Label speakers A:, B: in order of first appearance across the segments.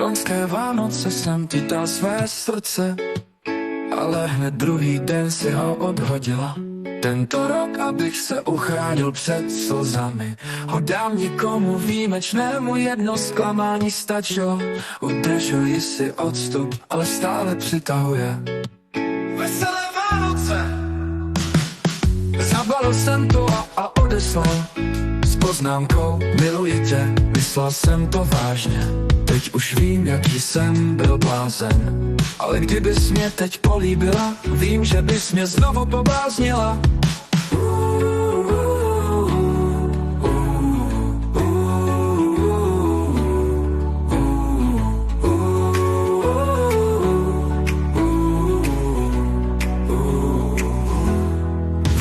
A: loňské Vánoce jsem ti dal své srdce, ale hned druhý den si ho odhodila. Tento rok, abych se uchránil před slzami, ho dám někomu výjimečnému, jedno zklamání stačilo. Udržuji si odstup, ale stále přitahuje. Veselé Vánoce! Zabalil jsem to a odeslal s poznámkou miluji tě, myslel jsem to vážně. Teď už vím, jaký jsem byl blázen, ale kdybys mě teď políbila, vím, že bys mě znovu pobláznila.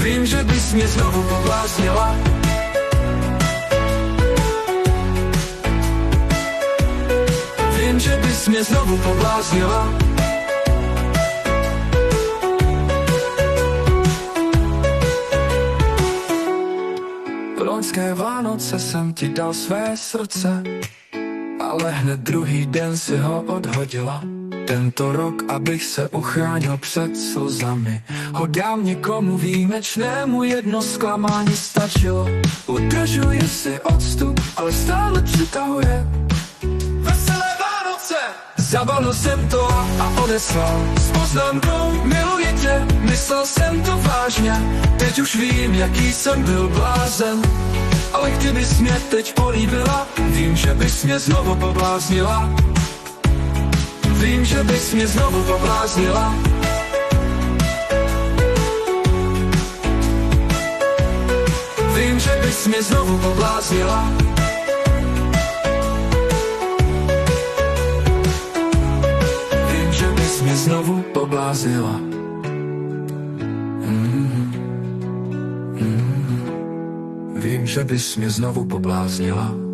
A: Vím, že bys mě znovu pobláznila. Vím, že bys mě znovu pobláznila. V loňské Vánoce jsem ti dal své srdce, ale hned druhý den si ho odhodila. Tento rok, abych se uchránil před slzami, ho dám někomu výjimečnému, jedno zklamání stačilo. Udržuji si odstup, ale stále přitahuje. Veselé Vánoce! Zabalil jsem to a odeslal s poznámkou miluji tě, myslel jsem to vážně. Teď už vím, jaký jsem byl blázen, ale kdybys mě teď políbila, vím, že bys mě znovu pobláznila. Vím, že bys mě znovu pobláznila. Vím, že bys mě znovu pobláznila. Vím, že bys mě znovu pobláznila. Vím, že bys mě znovu pobláznila.